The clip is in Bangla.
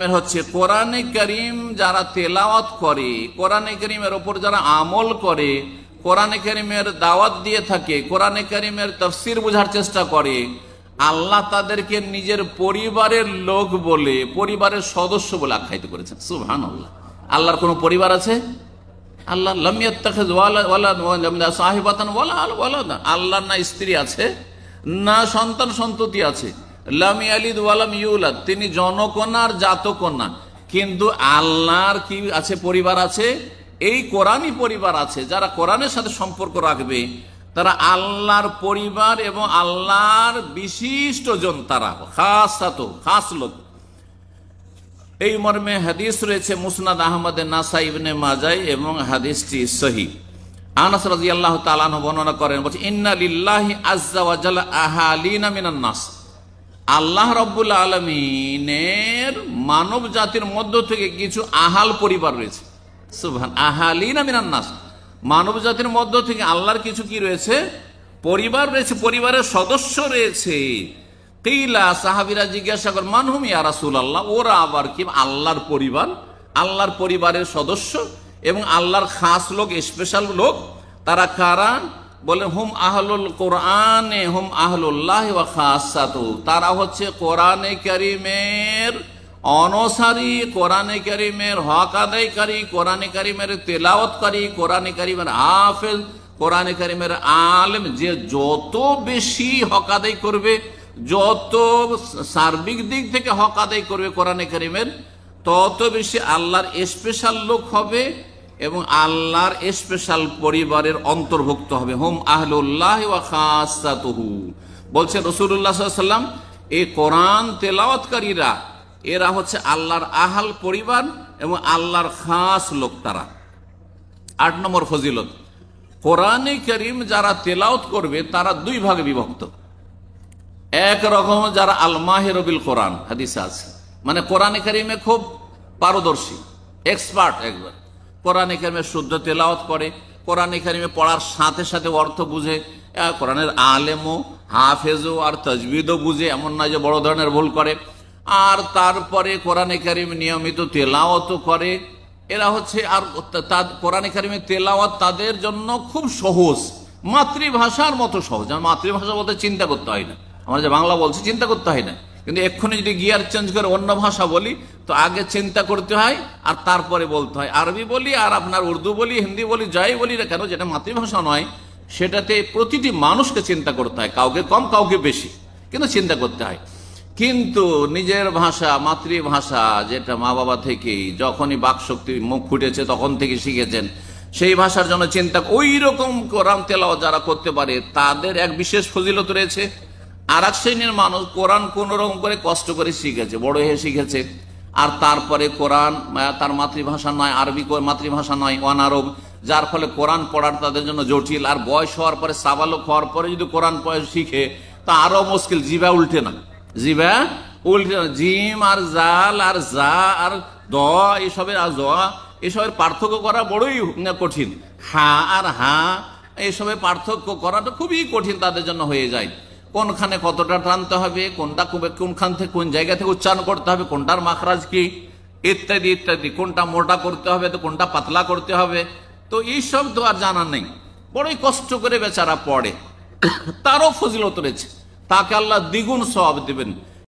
হচ্ছে কোরআনে কারীম যারা তেলাওয়াত করে, কোরআনে কারীমের ওপর যারা আমল করে, কোরআনে কারীমের দাওয়াত দিয়ে থাকে, কোরআনে কারীমের তাফসীর বোঝার চেষ্টা করে, আল্লাহ তাদেরকে নিজের পরিবারের লোক বলে, পরিবারের সদস্য বলে আখ্যায়িত করেছেন। সুবহানাল্লাহ। আল্লাহর কোন পরিবার আছে? আল্লাহ লাম ইয়াত্তাখিয ওয়ালাদা সাহিবাতান ওয়ালাদা, আল্লাহর না স্ত্রী আছে না সন্তান সন্ততি আছে। লাম ইয়ালিদ ওয়ালাম ইউলাদ, তিনি জনকনার জাতকনা, কিন্তু আল্লাহর কি আছে? পরিবার আছে। এই কোরআনই পরিবার আছে। যারা কোরআনের সাথে সম্পর্ক রাখবে তারা আল্লাহর পরিবার এবং আল্লাহর বিশিষ্ট জন, তারা খাস লোক। এই মর্মে হাদিস রয়েছে মুসনাদ আহমদে, নাসাই, ইবনে মাজাহ এবং হাদিসটি সহিহ। আনাস রাদিয়াল্লাহু তাআলা আনহু বর্ণনা করেন, বলছে ইন্না লিল্লাহি আযজা ওয়া জাল্লা আহালিনা মিনান নাস, আল্লাহ রাব্বুল আলামিনের মানব জাতির মধ্য থেকে কিছু আহাল পরিবার রয়েছে। সুবহান, আহালিনা মিনান নাস, মানব জাতির মধ্য থেকে আল্লাহর কিছু কি রয়েছে? পরিবার রয়েছে, পরিবারের সদস্য রয়েছে। কিলা, সাহাবীরা জিজ্ঞাসা করেন মান হুম ইয়া রাসূলুল্লাহ, ওরা আবার কি? আল্লাহর পরিবার, আল্লাহর পরিবারের সদস্য এবং আল্লাহর খাস লোক, স্পেশাল লোক। তারা কারা? বলেন হুম আহলুল কোরআনে হুম আহলুল্লাহ ওয়া খাসাতু, তারা হচ্ছে কোরআনে কারীমের অনুসারী, কোরআনে কারীমের হক আদায়কারী, কোরআনে কারীমের তেলাওয়াতকারী, কোরআনে কারীমের হাফেজ, কোরআনে কারীমের আলেম। যে যত বেশি হক আদায় করবে, যত সার্বিক দিক থেকে হক আদায় করবে কোরআনে কারীমের, তত বেশি আল্লাহর স্পেশাল লোক হবে এবং আল্লাহর স্পেশাল পরিবারের অন্তর্ভুক্ত হবে। হুম আহলুল্লাহ ওয়া খাসাতুহু, বলছে রাসূলুল্লাহ সাল্লাল্লাহু আলাইহি ওয়াসাল্লাম, এই কোরআন তেলাওয়াতকারীরা এরা হচ্ছে আল্লাহর আহাল পরিবার এবং আল্লাহর খাস লোক তারা। ৮ নম্বর ফজিলত, কোরআনে কারীম যারা তেলাওয়াত করবে তারা দুই ভাগে বিভক্ত। এক রকম যারা আল মাহির বিল কোরআন, হাদিসে আছে, মানে কোরআনে কারীমে খুব পারদর্শী, এক্সপার্ট, একবার কোরআনে কারীমে শুদ্ধ তেলাওয়াত করে, কোরআনে কারীমে পড়ার সাথে সাথে অর্থ বুঝে, কোরআনের আলেমও হাফেজও আর তাজবিদও বুঝে, এমন নয় যে বড় ধরনের ভুল করে। আর তারপরে কোরআনে কারীম নিয়মিত তেলাওয়াতও করে। এরা হচ্ছে, আর কোরআনে কারীমের তেলাওয়াত তাদের জন্য খুব সহজ, মাতৃভাষার মতো সহজ। মাতৃভাষা বলতে চিন্তা করতে হয় না, আমরা যে বাংলা বলছি চিন্তা করতে হয় না, কিন্তু এক্ষুনি যদি গিয়ার চেঞ্জ করে অন্য ভাষা বলি তো আগে চিন্তা করতে হয় আর তারপরে বলতে হয়। আরবি বলি আর আপনার উর্দু বলি, হিন্দি বলি, যাই বলি না কেন, যেটা মাতৃভাষা নয় সেটাতে প্রতিটি মানুষকে চিন্তা করতে হয়, কাউকে কম কাউকে বেশি, কিন্তু চিন্তা করতে হয়। কিন্তু নিজের ভাষা, মাতৃভাষা, যেটা মা বাবা থেকেই যখনই বাকশক্তি মুখ ফুটেছে তখন থেকে শিখেছেন, সেই ভাষার জন্য চিন্তা, ওই রকম কোরআন তেলাওয়াত যারা করতে পারে তাদের এক বিশেষ ফজিলত রয়েছে। আর এক শ্রেণীর মানুষ কোরআন কোন রকম করে কষ্ট করে শিখেছে, বড় হয়ে শিখেছে, আর তারপরে কোরআন তার মাতৃভাষা নয়, আরবি মাতৃভাষা নয়, অনারব, যার ফলে কোরআন পড়ার তাদের জন্য জটিল। আর বয়স হওয়ার পরে, সাবালক হওয়ার পরে যদি কোরআন শিখে তা আরো মুশকিল, জিভা উল্টে না, জিভা উল্টে না। জিম আর জাল আর জা আর দ, এসবের আর জ, এসবের পার্থক্য করা বড়ই কঠিন। হা আর হা, এসবের পার্থক্য করাটা খুবই কঠিন তাদের জন্য হয়ে যায়। কোনখানে কতটা টানতে হবে, কোনটা কোনখান থেকে কোন জায়গা থেকে উচ্চারণ করতে হবে, কোনটার মাখরাজ কি, ইত্যাদি ইত্যাদি, কোনটা মোটা করতে হবে তো কোনটা পাতলা করতে হবে, তো এইসব তো আর জানা নেই। বড়ই কষ্ট করে বেচারা পড়ে, তারও ফজিলত রয়েছে, তাকে আল্লাহ দ্বিগুণ সওয়াব দেবেন।